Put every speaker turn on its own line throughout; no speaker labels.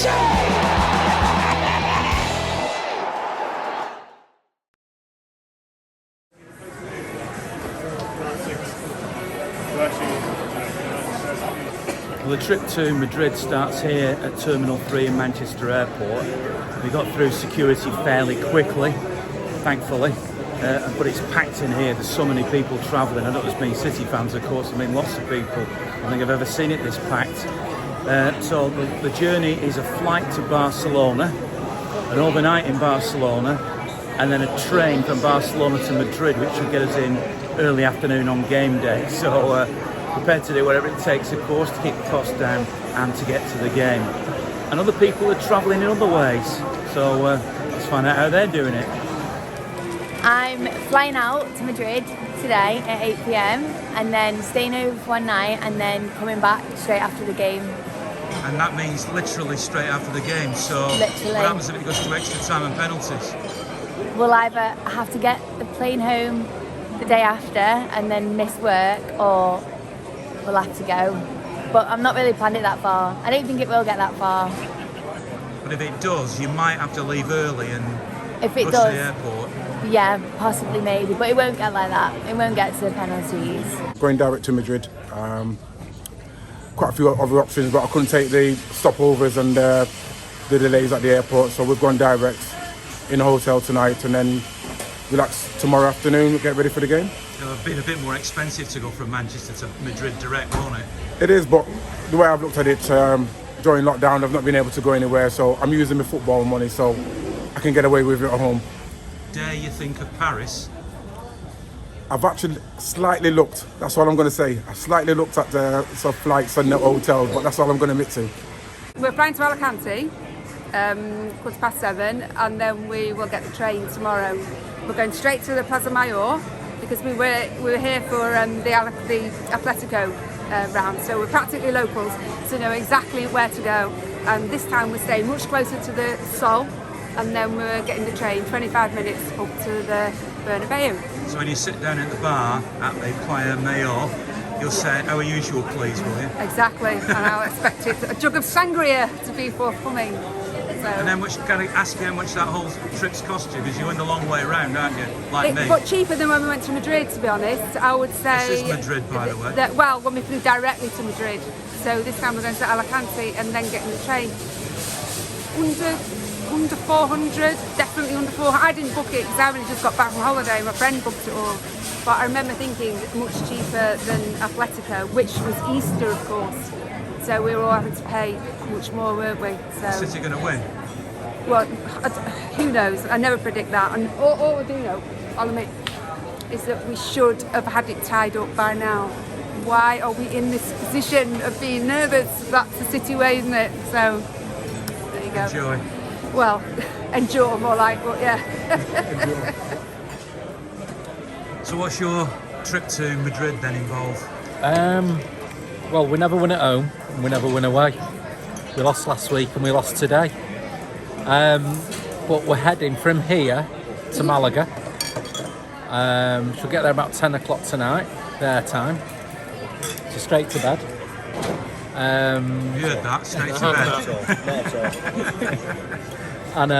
Well, the trip to Madrid starts here at Terminal 3 in Manchester Airport. We got through security fairly quickly, thankfully, but it's packed in here. There's so many people travelling. I don't just mean City fans, of course, I mean lots of people. I don't think I've ever seen it this packed. So the journey is a flight to Barcelona, an overnight in Barcelona, and then a train from Barcelona to Madrid, which will get us in early afternoon on game day. So prepared to do whatever it takes, of course, to keep the cost down and to get to the game. And other people are travelling in other ways, so let's find out how they're doing it.
I'm flying out to Madrid today at 8 PM and then staying over one night and then coming back straight after the game.
And that means literally straight after the game, so
literally.
What happens if it goes to extra time and penalties?
We'll either have to get the plane home the day after and then miss work, or we'll have to go. But I'm not really planning it that far. I don't think it will get that far.
But if it does, you might have to leave early and
if it
rush
does,
to the airport.
Yeah, possibly, maybe, but it won't get like that. It won't get to the penalties.
Going direct to Madrid. Quite a few other options, but I couldn't take the stopovers and the delays at the airport, so we've gone direct in a hotel tonight and then relax tomorrow afternoon, get ready for the game.
It'll have been a bit more expensive to go from Manchester to Madrid direct, won't it?
It is, but the way I've looked at it, during lockdown I've not been able to go anywhere, so I'm using my football money so I can get away with it at home.
Dare you think of Paris?
I've actually slightly looked, that's all I'm going to say. I slightly looked at the flights and the hotels, but that's all I'm going to admit to.
We're flying to Alicante, 7:15, and then we will get the train tomorrow. We're going straight to the Plaza Mayor because we were here for the Atletico round, so we're practically locals, so know exactly where to go. And this time we're staying much closer to the Sol, and then we're getting the train 25 minutes up to the Bernabeu.
So when you sit down at the bar at the Plaza Mayor, you'll say, "Our usual, please," will you?
Exactly, and I'll expect it, a jug of sangria to be forthcoming. So.
And then can I ask you how much that whole trip's cost you? Because you went a long way around, aren't you? Like me.
But cheaper than when we went to Madrid, to be honest. I would say.
This is Madrid, by the way.
Well, when we flew directly to Madrid. So this time we're going to Alicante and then getting the train. Under 400, definitely under 400. I didn't book it because I really just got back from holiday. My friend booked it all. But I remember thinking much cheaper than Atletico, which was Easter, of course. So we were all having to pay much more, weren't we? So.
Is City going to win?
Well, who knows? I never predict that. And all I do know, I'll admit, is that we should have had it tied up by now. Why are we in this position of being nervous? That's the City way, isn't it? So, there you go.
Enjoy.
Well, endure more like, but yeah.
So what's your trip to Madrid then involve?
Well, we never win at home and we never win away. We lost last week and we lost today. But we're heading from here to Malaga. She'll get there about 10 o'clock tonight, their time. So straight to bed.
You heard that, straight to bed.
And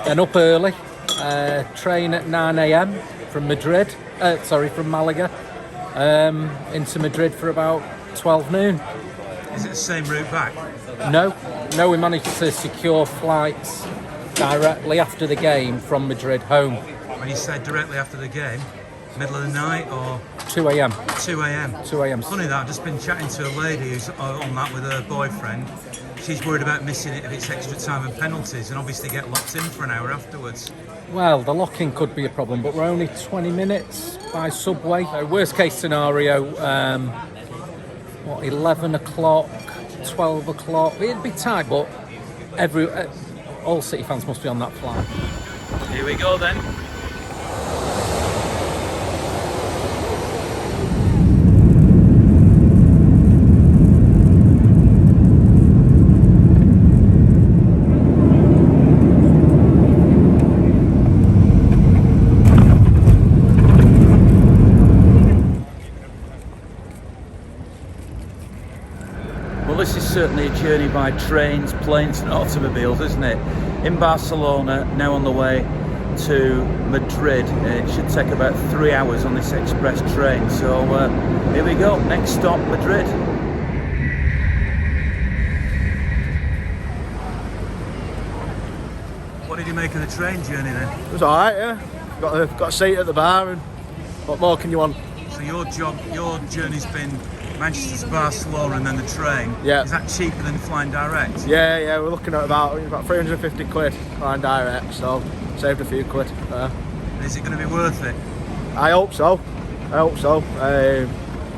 then up early, train at 9 AM from from Malaga, into Madrid for about 12 noon.
Is it the same route back?
No, we managed to secure flights directly after the game from Madrid home.
When you said directly after the game, middle of the night or?
2 AM.
2 AM.
2 AM.
Funny that, I've just been chatting to a lady who's on that with her boyfriend. She's worried about missing it if it's extra time and penalties, and obviously get locked in for an hour afterwards.
Well, the locking could be a problem, but we're only 20 minutes by subway. So worst case scenario, 11 o'clock, 12 o'clock. It'd be tight, but all City fans must be on that flight.
Here we go then. Well, this is certainly a journey by trains, planes and automobiles, isn't it? In Barcelona, now on the way to Madrid. It should take about 3 hours on this express train. So here we go, next stop, Madrid. What did you make of the train journey then?
It was alright, yeah. Got a seat at the bar, and what more can you want?
So your journey's been Manchester to Barcelona and then the train.
Yeah.
Is that cheaper than flying direct?
Yeah, we're looking at about 350 quid flying direct, so saved a few quid.
Is it going to be worth it?
I hope so.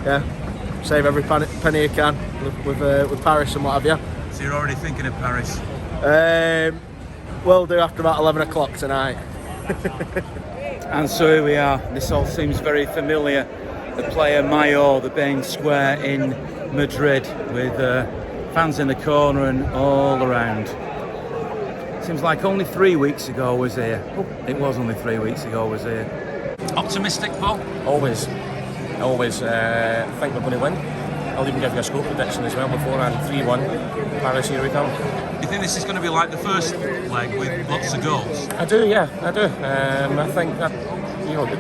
Yeah, save every penny you can with Paris and what have you.
So you're already thinking of Paris?
Will do after about 11 o'clock tonight.
And so here we are. This all seems very familiar. The Player Mayor, the main square in Madrid, with fans in the corner and all around. Seems like only 3 weeks ago I was here. It was only 3 weeks ago I was here. Optimistic, Paul?
Always. I think we're going to win. I'll even give you a score prediction as well beforehand. 3-1. Paris, here we come.
Do you think this is going to be like the first leg with lots of goals?
I do. I think that,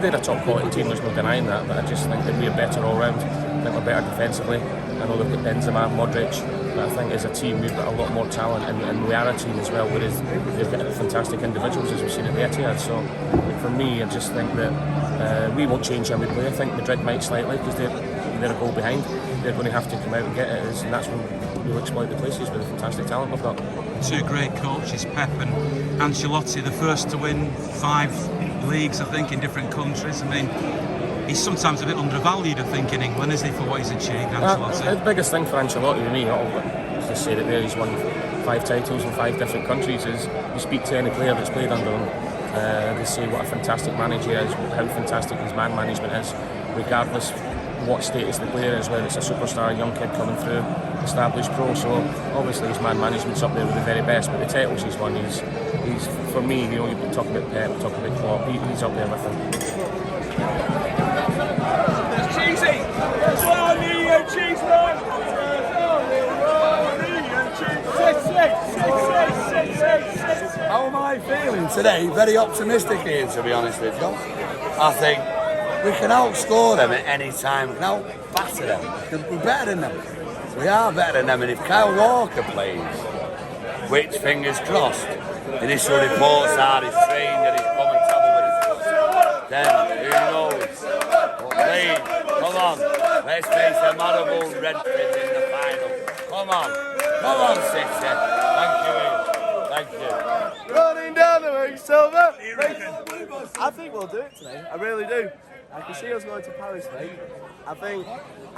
they're a top quality team, there's no denying that, but I just think that we're better all round. I think we're better defensively. I know they've got Benzema, Modric, but I think as a team we've got a lot more talent, and we are a team as well, whereas they've got fantastic individuals as we've seen at the Etihad. So for me, I just think that we won't change how we play. I think Madrid might slightly, because they're a goal behind. They're going to have to come out and get it, and that's when we'll exploit the places with the fantastic talent we've got.
Two great coaches, Pep and Ancelotti, the first to win 5 leagues, I think, in different countries. I mean, he's sometimes a bit undervalued, I think, in England, isn't he, for what he's achieved, Ancelotti?
The biggest thing for Ancelotti to me, is to say that he's won 5 titles in 5 different countries, is you speak to any player that's played under him, they say what a fantastic manager he is, how fantastic his man management is, regardless what status the player is, whether it's a superstar, a young kid coming through, established pro. So obviously his man management's up there with the very best, but the titles he's won, he's for me, you talk about Pep, talk about Klopp, he's up there with him.
Cheesy! Cheeseman! How am I feeling today? Very optimistic here, to be honest with you. I think we can outscore them at any time. We can out-batter them. We're better than them. We are better than them. And if Kyle Walker plays, which, fingers crossed, initial reports are he's trained and he's come and travel with us, then who knows? But please, come on, let's face a Maribor Redford in the final. Come on, City. Thank you.
Running down the way, Silver. I think we'll do it today. I really do. I can see us going to Paris, mate. I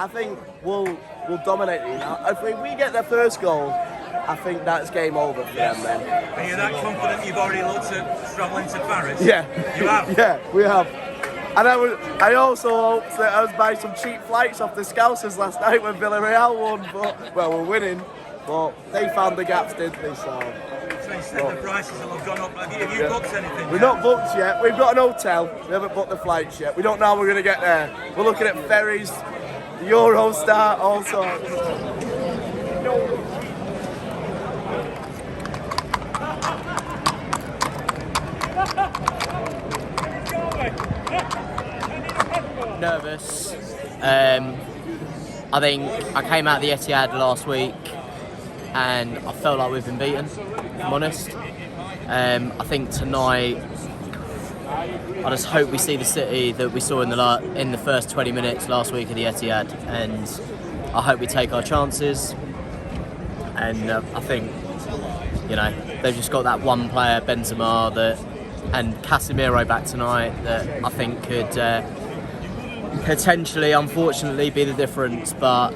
think we'll dominate it. If we get their first goal, I think that's game over for them then.
Are you that confident you've already looked at travelling to Paris?
Yeah.
You have?
Yeah, we have. And I also hoped that I was buying some cheap flights off the Scousers last night when Villarreal won, but, well, we're winning. But they found the gaps, didn't they? So
instead the prices will have gone up. Have you booked anything?
We're not booked yet. We've got an hotel. We haven't booked the flights yet. We don't know how we're going to get there. We're looking at ferries, Eurostar, all sorts.
Nervous. I think I came out of the Etihad last week and I felt like we've been beaten, if I'm honest. I think tonight I just hope we see the City that we saw in the first 20 minutes last week at the Etihad, and I hope we take our chances. And I think, they've just got that one player, Benzema, and Casemiro back tonight, that I think could potentially, unfortunately, be the difference. But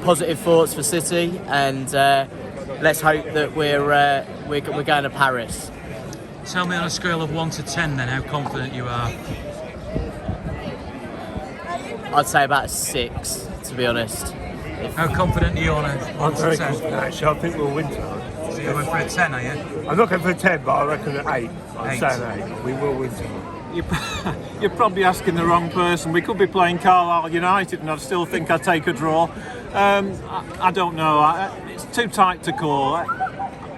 positive thoughts for City, and let's hope that we're going to Paris.
Tell me on a scale of 1 to 10 then how confident you are.
I'd say about a 6, to be honest.
How confident are you on a 1 to 10?
Actually, I think we'll win tonight.
So you're going for a 10, are you?
I'm not going for a 10, but I reckon an 8. I'm
8.
saying 8. We will win tonight. You're probably asking the wrong person. We could be playing Carlisle United and I still think I'd take a draw. I don't know. It's too tight to call.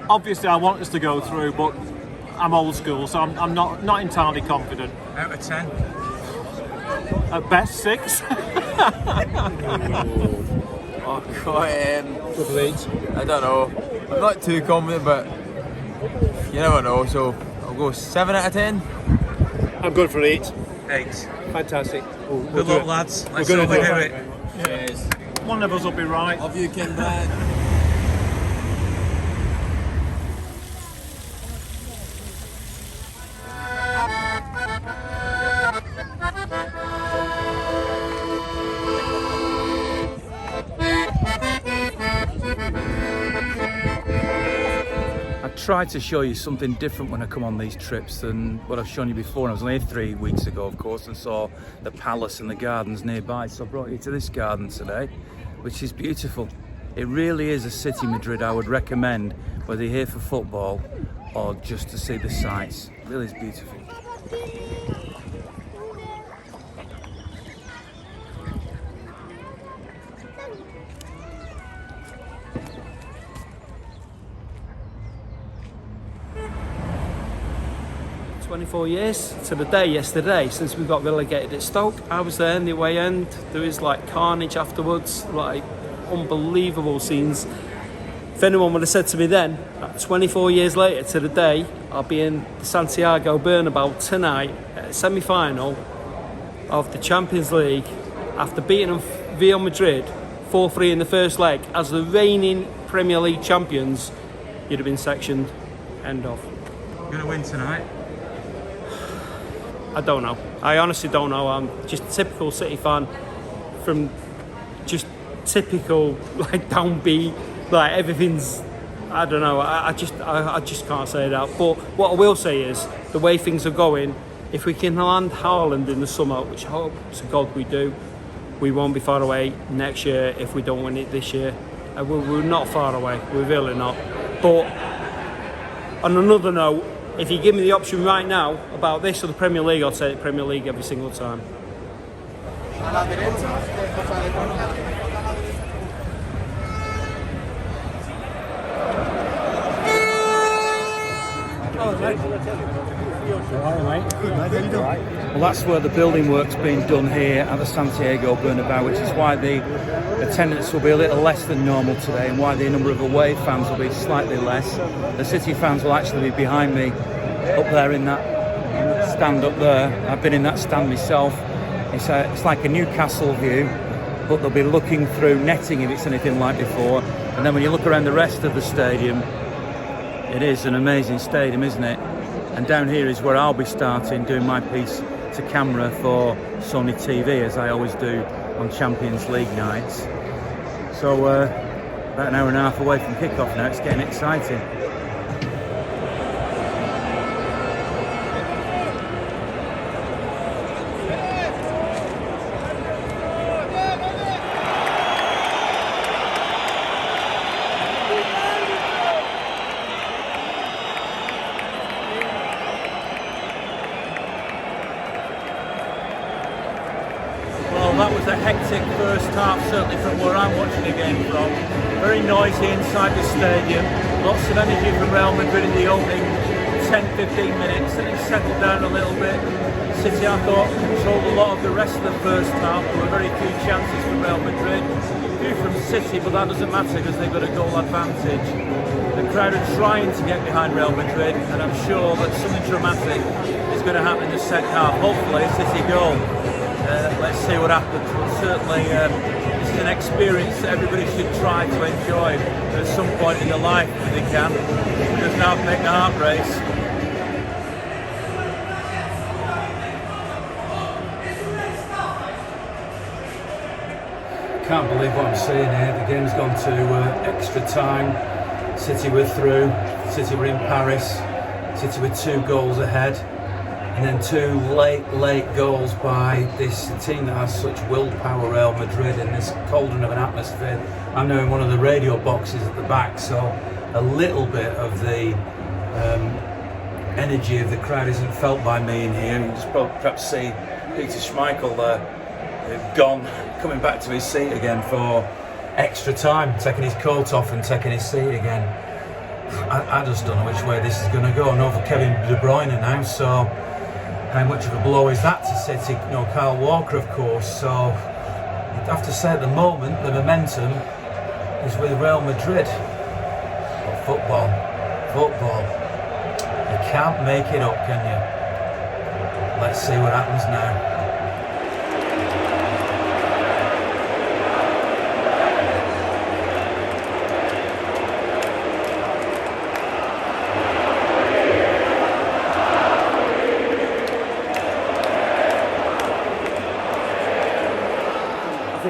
Obviously, I want us to go through, but I'm old school, so I'm not entirely confident.
Out of 10?
At best, 6.
Oh God,
Good Leeds.
I don't know. I'm not too confident, but you never know. So I'll go 7 out of 10.
I'm good for 8.
8.
Fantastic.
Good luck, lads. Let's
gonna
hope we
do
do
it.
it.
Cheers.
One of us will be right.
Love you, King Brad.
Try to show you something different when I come on these trips than what I've shown you before. And I was only here 3 weeks ago, of course, and saw the palace and the gardens nearby. So I brought you to this garden today, which is beautiful. It really is a city, Madrid. I would recommend whether you're here for football or just to see the sights. It really is beautiful.
24 years to the day yesterday since we got relegated at Stoke. I was there in the away end. There was like carnage afterwards, like unbelievable scenes. If anyone would have said to me then, 24 years later to the day, I'll be in Santiago Bernabeu tonight at a semi-final of the Champions League after beating Real Madrid 4-3 in the first leg as the reigning Premier League champions, you'd have been sectioned. End of.
You're going to win tonight?
I don't know. I honestly don't know. I'm just a typical City fan from just typical like downbeat, like everything's. I don't know. I just can't say that. But what I will say is the way things are going. If we can land Haaland in the summer, which I hope to God we do, we won't be far away next year if we don't win it this year. We're not far away. We're really not. But on another note, if you give me the option right now about this or the Premier League, I'll take the Premier League every single time.
Well, that's where the building work's being done here at the Santiago Bernabeu, which is why the attendance will be a little less than normal today and why the number of away fans will be slightly less. The City fans will actually be behind me up there in that stand up there. I've been in that stand myself. It's like a Newcastle view, but they'll be looking through netting if it's anything like before. And then when you look around the rest of the stadium, it is an amazing stadium, isn't it? And down here is where I'll be starting doing my piece to camera for Sony TV, as I always do on Champions League nights. So about an hour and a half away from kickoff now. It's getting exciting. That was a hectic first half, certainly from where I'm watching the game from. Very noisy inside the stadium, lots of energy from Real Madrid in the opening 10-15 minutes, and it settled down a little bit. City, I thought, controlled a lot of the rest of the first half. There were very few chances from Real Madrid, few from City, but that doesn't matter because they've got a goal advantage. The crowd are trying to get behind Real Madrid, and I'm sure that something dramatic is going to happen in the second half. Hopefully a City goal. Let's see what happens. But certainly this is an experience that everybody should try to enjoy at some point in their life if they can. It doesn't have to make the heart race.
I can't believe what I'm seeing here. The game's gone to extra time. City were through. City were in Paris. City were 2 goals ahead. And then 2 late goals by this team that has such willpower, Real Madrid, in this cauldron of an atmosphere. I'm now in one of the radio boxes at the back, so a little bit of the
energy of the crowd isn't felt by me in here. You just perhaps see Peter Schmeichel gone, coming back to his seat again for extra time, taking his coat off and taking his seat again. I just don't know which way this is going to go. No for Kevin De Bruyne now, so how much of a blow is that to City? You know, Kyle Walker, of course. So I'd have to say at the moment the momentum is with Real Madrid. But football, you can't make it up, can you? Let's see what happens now.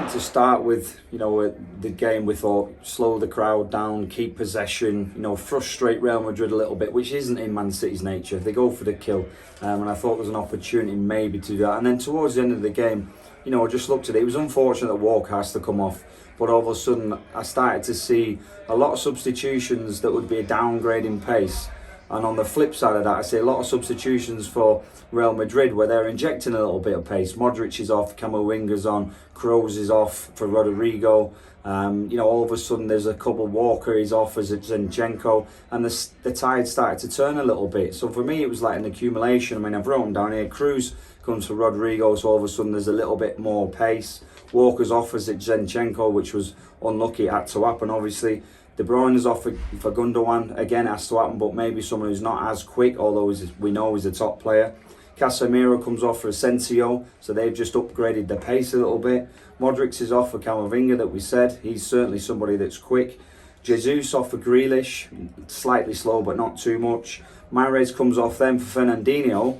To start with, you know, the game we thought slow the crowd down, keep possession, you know, frustrate Real Madrid a little bit, which isn't in Man City's nature. They go for the kill, and I thought there was an opportunity maybe to do that. And then towards the end of the game, you know, I just looked at it. It was unfortunate that Walker has to come off, but all of a sudden I started to see a lot of substitutions that would be a downgrade in pace. And on the flip side of that, I see a lot of substitutions for Real Madrid where they're injecting a little bit of pace. Modric is off, Camavinga's on, Kroos is off for Rodrigo. You know, all of a sudden there's a couple. Walker is off as Zinchenko, and the tide started to turn a little bit. So for me, it was like an accumulation. I mean, I've written down here, Kroos comes for Rodrigo, so all of a sudden there's a little bit more pace. Walker's off as Zinchenko, which was unlucky, it had to happen, obviously. De Bruyne is off for Gundogan, again it has to happen, but maybe someone who's not as quick, although we know he's a top player. Casemiro comes off for Asensio, so they've just upgraded the pace a little bit. Modric is off for Camavinga, that we said, he's certainly somebody that's quick. Jesus off for Grealish, slightly slow but not too much. Mahrez comes off then for Fernandinho,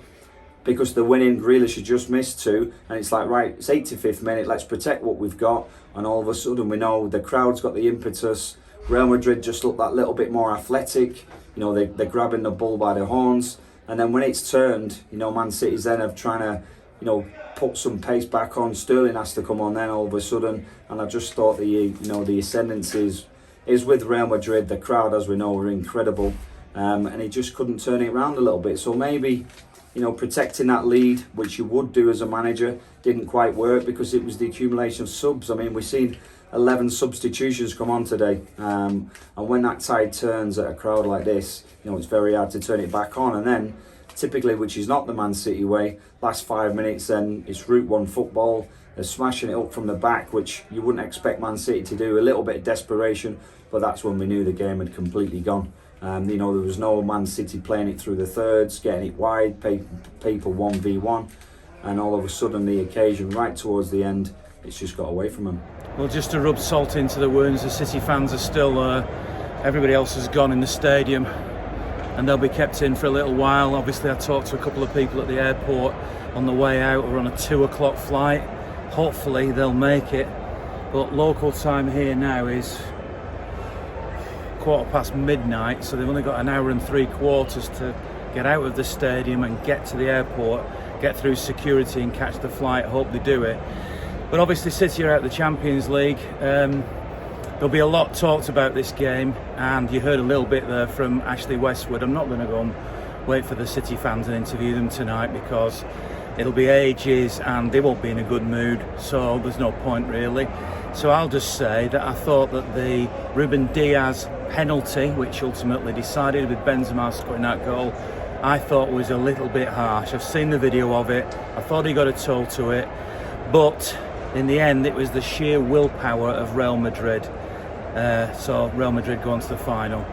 because the winning Grealish had just missed two, and it's like, right, it's 85th minute, let's protect what we've got, and all of a sudden we know the crowd's got the impetus. Real Madrid just look that little bit more athletic, you know, they're grabbing the bull by the horns, and then when it's turned, you know, Man City's then of trying to, you know, put some pace back on. Sterling has to come on then all of a sudden, and I just thought the ascendancy is with Real Madrid. The crowd, as we know, were incredible, and he just couldn't turn it around a little bit. So maybe, you know, protecting that lead, which you would do as a manager, didn't quite work because it was the accumulation of subs. I mean, we've seen 11 substitutions come on today, and when that tide turns at a crowd like this, you know, it's very hard to turn it back on. And then typically, which is not the Man City way, last 5 minutes then it's Route 1 football, they're smashing it up from the back, which you wouldn't expect Man City to do. A little bit of desperation, but that's when we knew the game had completely gone. You know, there was no Man City playing it through the thirds, getting it wide, people 1v1, and all of a sudden the occasion right towards the end, it's just got away from them.
Well, just to rub salt into the wounds, the City fans are still, everybody else has gone in the stadium, and they'll be kept in for a little while. Obviously I talked to a couple of people at the airport on the way out. We're on a 2 o'clock flight. Hopefully they'll make it, but local time here now is midnight, so they've only got an hour and 3/4 to get out of the stadium and get to the airport, get through security and catch the flight. Hope they do it. But obviously City are out of the Champions League. There'll be a lot talked about this game, and you heard a little bit there from Ashley Westwood. I'm not going to go and wait for the City fans and interview them tonight because it'll be ages and they won't be in a good mood, so there's no point really. So I'll just say that I thought that the Ruben Diaz penalty, which ultimately decided with Benzema scoring that goal, I thought was a little bit harsh. I've seen the video of it. I thought he got a toe to it, but in the end it was the sheer willpower of Real Madrid. So Real Madrid go on to the final.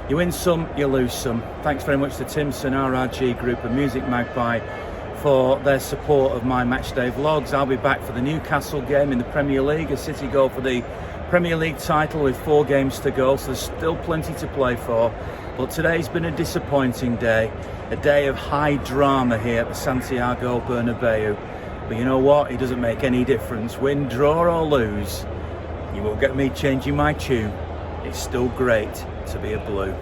You win some, you lose some. Thanks very much to Timpson, RRG Group and MusicMagpie for their support of my matchday vlogs. I'll be back for the Newcastle game in the Premier League as City go for the Premier League title with 4 games to go, so there's still plenty to play for. But today's been a disappointing day, a day of high drama here at the Santiago Bernabeu. But you know what? It doesn't make any difference. Win, draw or lose, you won't get me changing my tune. It's still great to be a Blue.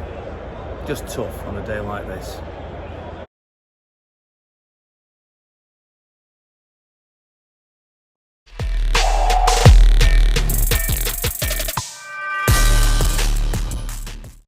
Just tough on a day like this.